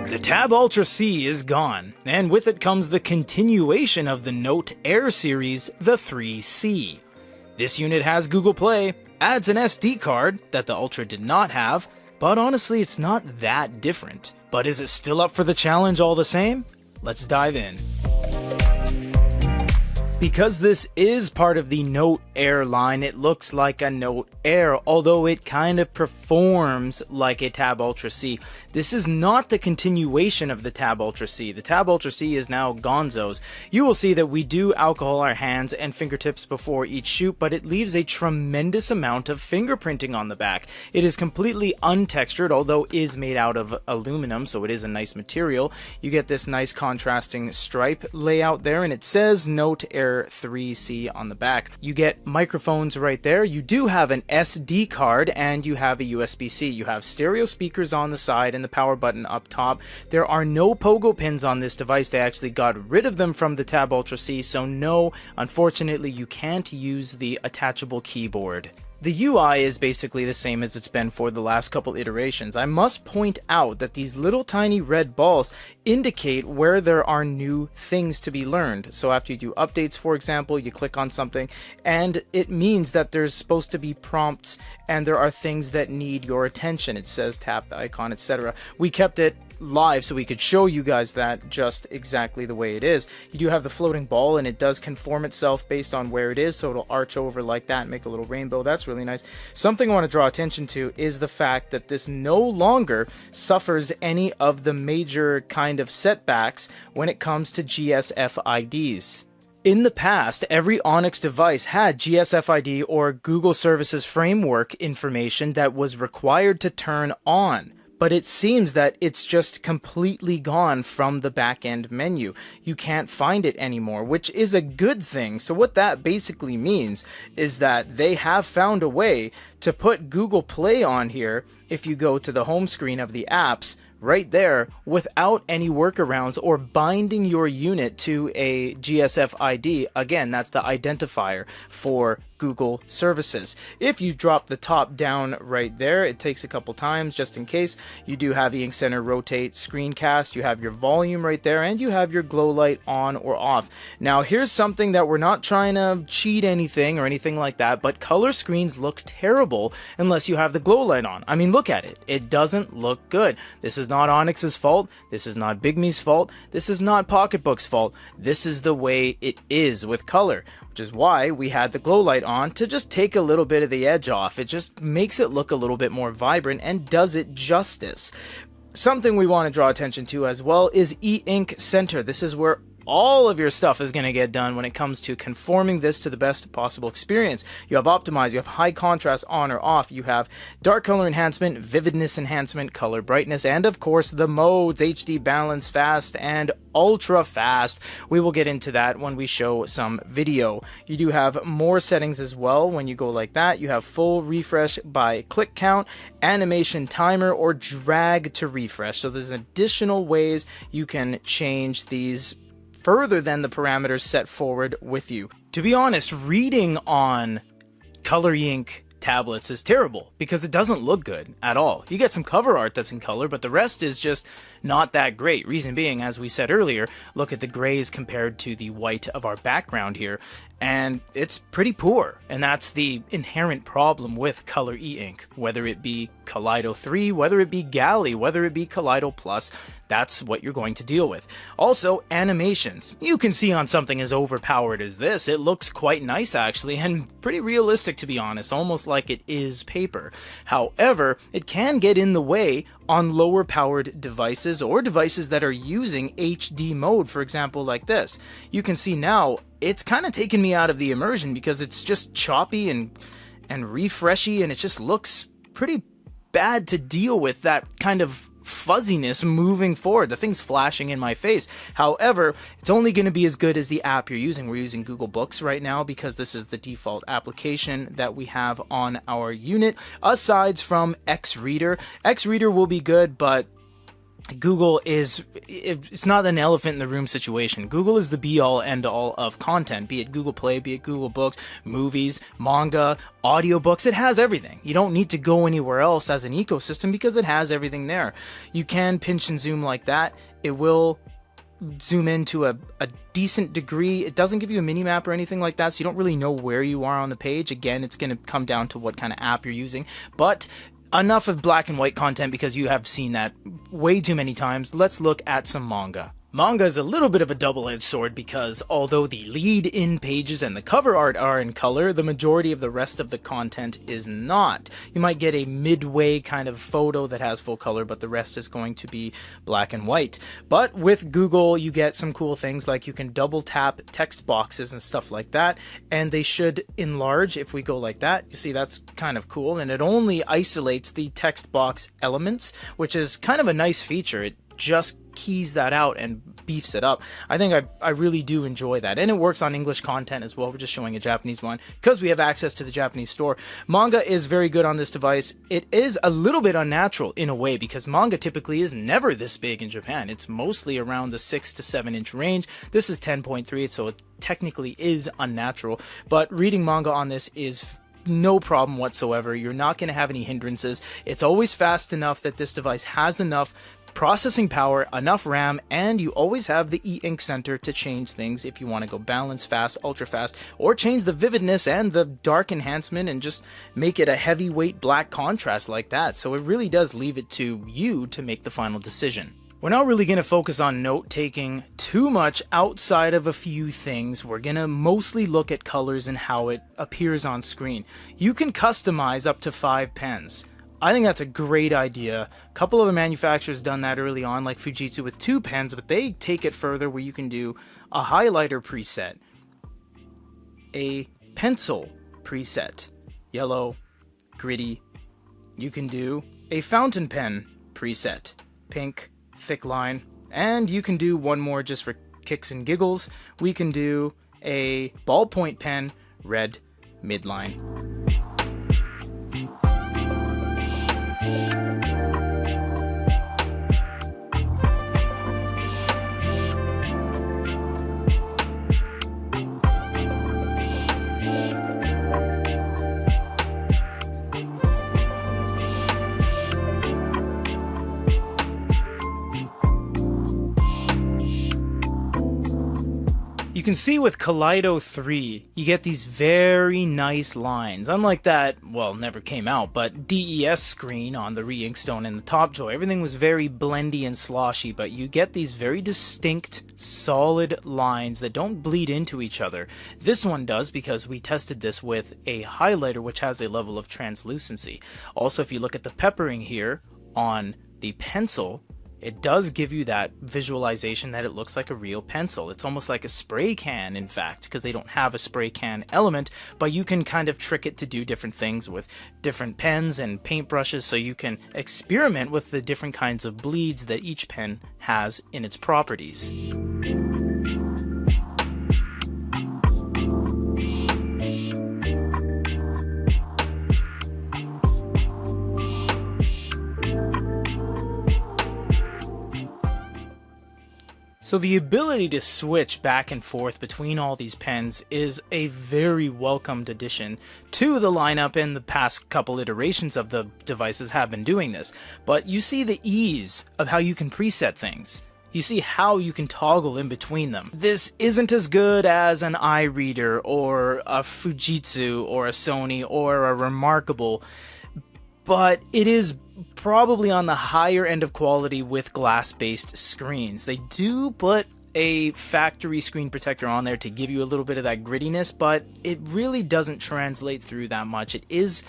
The Tab Ultra C is gone, and with it comes the continuation of the Note Air series, the 3C. This unit has Google Play, adds an SD card that the Ultra did not have, but honestly it's not that different. But is it still up for the challenge all the same? Let's dive in. Because this is part of the Note Air line, it looks like a Note Air, although it kind of performs like a Tab Ultra C. This is not the continuation of the Tab Ultra C. The Tab Ultra C is now gonzo's. You will see that we do alcohol our hands and fingertips before each shoot, but it leaves a tremendous amount of fingerprinting on the back. It is completely untextured, although is made out of aluminum, so it is a nice material. You get this nice contrasting stripe layout there, and it says Note Air 3C on the back. You get microphones right there. You do have an SD card and you have a USB-C. You have stereo speakers on the side and the power button up top. There are no pogo pins on this device. They actually got rid of them from the Tab Ultra C, so no, unfortunately you can't use the attachable keyboard. The UI is basically the same as it's been for the last couple iterations. I must point out that these little tiny red balls indicate where there are new things to be learned. So after you do updates, for example, you click on something and it means that there's supposed to be prompts and there are things that need your attention. It says tap the icon, etc. We kept it live so we could show you guys that just exactly the way it is. You do have the floating ball and it does conform itself based on where it is, so it'll arch over like that and make a little rainbow. That's really nice. Something I want to draw attention to is the fact that this no longer suffers any of the major kind of setbacks when it comes to GSF IDs. In the past, every Onyx device had GSFID or Google Services Framework information that was required to turn on. But it seems that it's just completely gone from the back-end menu. You can't find it anymore, which is a good thing. So what that basically means is that they have found a way to put Google Play on here if you go to the home screen of the apps right there without any workarounds or binding your unit to a GSF ID. Again, that's the identifier for Google services. If you drop the top down right there, it takes a couple times just in case. You do have Ink Center Rotate Screencast, you have your volume right there, and you have your glow light on or off. Now here's something that we're not trying to cheat anything or anything like that, but color screens look terrible unless you have the glow light on. I mean, look at it. It doesn't look good. This is not Onyx's fault. This is not bigme's fault. This is not Pocketbook's fault. This is the way it is with color, which is why we had the glow light on to just take a little bit of the edge off. It just makes it look a little bit more vibrant and does it justice. Something we want to draw attention to as well is eink Center. This is where all of your stuff is going to get done when it comes to conforming this to the best possible experience. You have optimize, you have high contrast on or off, you have dark color enhancement, vividness enhancement, color brightness, and of course the modes, HD balance, fast, and ultra fast. We will get into that when we show some video. You do have more settings as well when you go like that. You have full refresh by click count, animation timer, or drag to refresh. So there's additional ways you can change these further than the parameters set forward with you. To be honest, reading on Color Ink tablets is terrible because it doesn't look good at all. You get some cover art that's in color, but the rest is just not that great. Reason being, as we said earlier, look at the grays compared to the white of our background here, and it's pretty poor. And that's the inherent problem with Color e-ink, whether it be Kaleido 3, whether it be Galley, whether it be Kaleido Plus, that's what you're going to deal with. Also, animations. You can see on something as overpowered as this, it looks quite nice actually, and pretty realistic to be honest, almost like it is paper. However, it can get in the way on lower powered devices or devices that are using HD mode, for example, like this. You can see now it's kind of taken me out of the immersion because it's just choppy and refreshy, and it just looks pretty bad to deal with, that kind of fuzziness moving forward. The thing's flashing in my face. However, it's only going to be as good as the app you're using. We're using Google Boox right now because this is the default application that we have on our unit. Aside from ereader, ereader will be good, but Google is, it's not an elephant in the room situation. Google is the be all end all of content, be it Google Play, be it Google Books, movies, manga, audiobooks. It has everything. You don't need to go anywhere else as an ecosystem because it has everything there. You can pinch and zoom like that. It will zoom into a decent degree. It doesn't give you a mini map or anything like that, so you don't really know where you are on the page. Again, it's going to come down to what kind of app you're using. But enough of black and white content because you have seen that way too many times. Let's look at some manga. Manga is a little bit of a double-edged sword because although the lead-in pages and the cover art are in color, the majority of the rest of the content is not. You might get a midway kind of photo that has full color, but the rest is going to be black and white. But with Google, you get some cool things like you can double tap text boxes and stuff like that, and they should enlarge if we go like that. You see, that's kind of cool, and it only isolates the text box elements, which is kind of a nice feature. It just keys that out and beefs it up. I think I really do enjoy that, and it works on English content as well. We're just showing a Japanese one because we have access to the Japanese store. Manga is very good on this device. It is a little bit unnatural in a way because manga typically is never this big in Japan. It's mostly around the 6 to 7 inch range. This is 10.3, so it technically is unnatural, but reading manga on this is no problem whatsoever. You're not going to have any hindrances. It's always fast enough that this device has enough processing power, enough RAM, and you always have the eink center to change things if you want to go balance fast, ultra fast, or change the vividness and the dark enhancement and just make it a heavyweight black contrast like that. So it really does leave it to you to make the final decision. We're not really going to focus on note-taking too much outside of a few things. We're going to mostly look at colors and how it appears on screen. You can customize up to 5 pens. I think that's a great idea. A couple other manufacturers done that early on, like Fujitsu with 2 pens, but they take it further where you can do a highlighter preset, a pencil preset, yellow, gritty. You can do a fountain pen preset, pink, thick line, and you can do one more just for kicks and giggles. We can do a ballpoint pen, red, midline. You can see with Kaleido 3, you get these very nice lines. Unlike that, well, never came out, but DES screen on the re-inkstone and the top joy, everything was very blendy and sloshy, but you get these very distinct, solid lines that don't bleed into each other. This one does because we tested this with a highlighter which has a level of translucency. Also, if you look at the peppering here on the pencil, it does give you that visualization that it looks like a real pencil. It's almost like a spray can, in fact, because they don't have a spray can element, but you can kind of trick it to do different things with different pens and paintbrushes, so you can experiment with the different kinds of bleeds that each pen has in its properties. So the ability to switch back and forth between all these pens is a very welcomed addition to the lineup, and the past couple iterations of the devices have been doing this. But you see the ease of how you can preset things. You see how you can toggle in between them. This isn't as good as an ereader or a Fujitsu or a Sony or a Remarkable, but it is probably on the higher end of quality with glass-based screens. They do put a factory screen protector on there to give you a little bit of that grittiness, but it really doesn't translate through that much. It is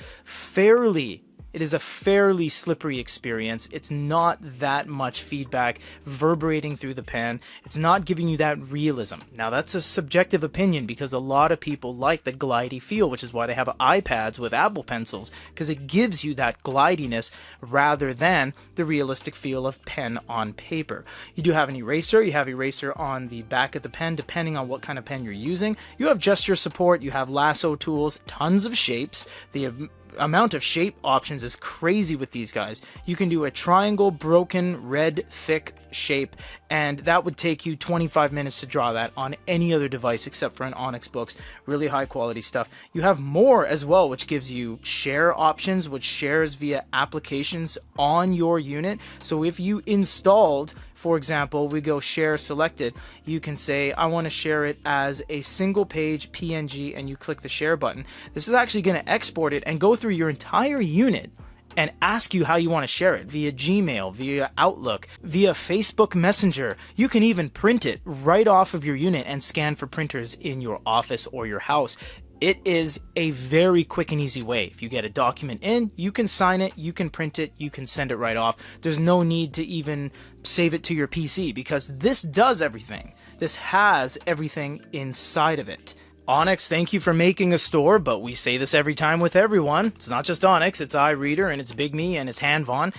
a fairly slippery experience. It's not that much feedback reverberating through the pen. It's not giving you that realism. Now, that's a subjective opinion because a lot of people like the glidey feel, which is why they have iPads with Apple Pencils, because it gives you that glidiness rather than the realistic feel of pen on paper. You do have an eraser. You have eraser on the back of the pen, depending on what kind of pen you're using. You have gesture support. You have lasso tools, tons of shapes. The amount of shape options is crazy with these guys. You can do a triangle, broken, red, thick shape, and that would take you 25 minutes to draw that on any other device except for an Onyx Boox. Really high quality stuff. You have more as well, which gives you share options, which shares via applications on your unit. So if you installed, for example, we go share selected, you can say I want to share it as a single page PNG, and you click the share button. This is actually going to export it and go through your entire unit and ask you how you want to share it via Gmail, via Outlook, via Facebook Messenger. You can even print it right off of your unit and scan for printers in your office or your house. It is a very quick and easy way. If you get a document in, you can sign it, you can print it, you can send it right off. There's no need to even save it to your PC because this does everything. This has everything inside of it. Onyx, thank you for making a store, but we say this every time with everyone. It's not just Onyx, it's iReader and it's bigme and it's Hanvon.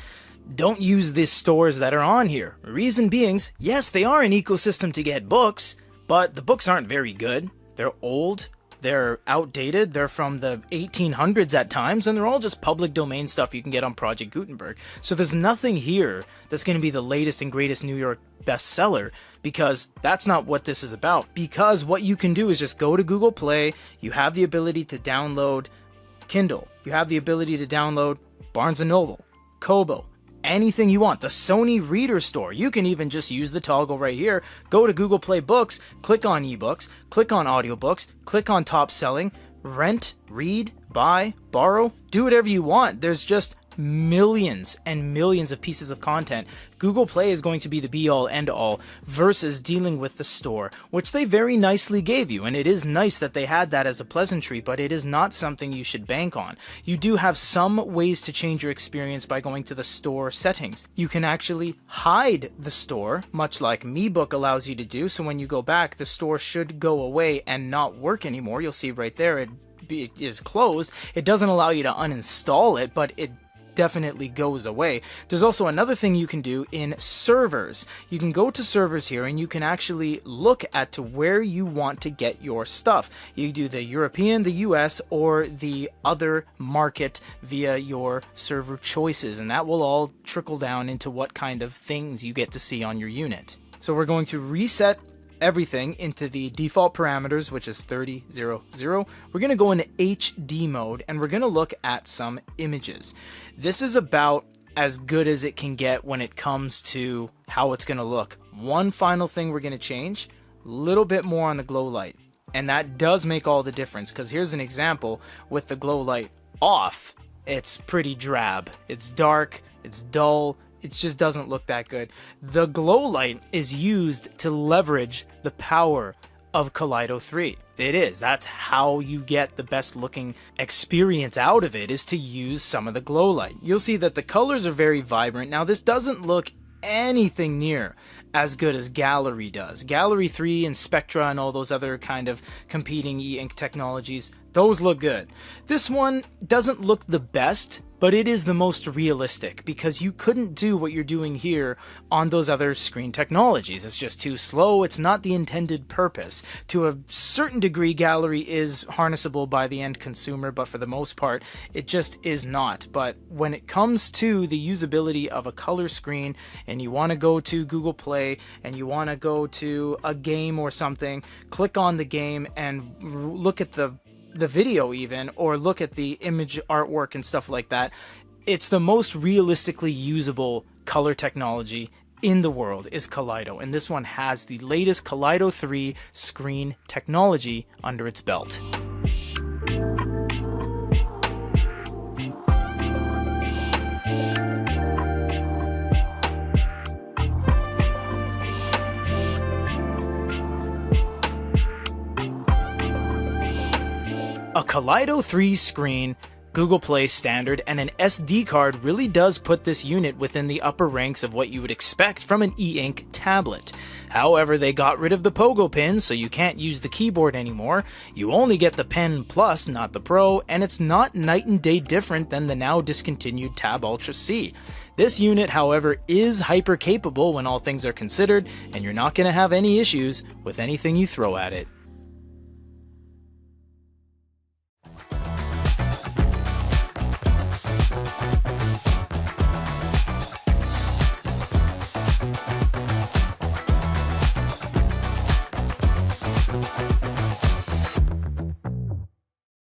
Don't use the stores that are on here. Reason being, yes, they are an ecosystem to get books, but the books aren't very good. They're old. They're outdated, they're from the 1800s at times, and they're all just public domain stuff you can get on Project Gutenberg. So there's nothing here that's going to be the latest and greatest New York bestseller, because that's not what this is about. Because what you can do is just go to Google Play, you have the ability to download Kindle, you have the ability to download Barnes & Noble, Kobo, anything you want. The Sony Reader Store. You can even just use the toggle right here. Go to Google Play Books, click on ebooks, click on audiobooks, click on top selling, rent, read, buy, borrow, do whatever you want. There's just millions and millions of pieces of content. Google Play is going to be the be-all end-all versus dealing with the store, which they very nicely gave you, and it is nice that they had that as a pleasantry, but it is not something you should bank on. You do have some ways to change your experience by going to the store settings. You can actually hide the store, much like MeBook allows you to do, so when you go back, the store should go away and not work anymore. You'll see right there it is closed. It doesn't allow you to uninstall it, but it definitely goes away. There's also another thing you can do in servers. You can go to servers here and you can actually look at to where you want to get your stuff. You do the European, the US, or the other market via your server choices, and that will all trickle down into what kind of things you get to see on your unit. So we're going to reset everything into the default parameters, which is 3000. We're going to go into HD mode and we're going to look at some images. This is about as good as it can get when it comes to how it's going to look. One final thing we're going to change, a little bit more on the glow light. And that does make all the difference, because here's an example with the glow light off. It's pretty drab. It's dark, it's dull, it just doesn't look that good. The glow light is used to leverage the power of Kaleido 3. It is. That's how you get the best looking experience out of it, is to use some of the glow light. You'll see that the colors are very vibrant. Now this doesn't look anything near as good as Gallery does. Gallery 3 and Spectra and all those other kind of competing e-ink technologies, those look good. This one doesn't look the best, but it is the most realistic, because you couldn't do what you're doing here on those other screen technologies. It's just too slow. It's not the intended purpose. To a certain degree, Gallery is harnessable by the end consumer, but for the most part, it just is not. But when it comes to the usability of a color screen, and you want to go to Google Play, and you want to go to a game or something, click on the game and look at the video even, or look at the image artwork and stuff like that. It's the most realistically usable color technology in the world is Kaleido, and this one has the latest Kaleido 3 screen technology under its belt. A Kaleido 3 screen, Google Play standard, and an SD card really does put this unit within the upper ranks of what you would expect from an e-ink tablet. However, they got rid of the pogo pin, so you can't use the keyboard anymore. You only get the Pen Plus, not the Pro, and it's not night and day different than the now discontinued Tab Ultra C. This unit, however, is hyper capable when all things are considered, and you're not going to have any issues with anything you throw at it.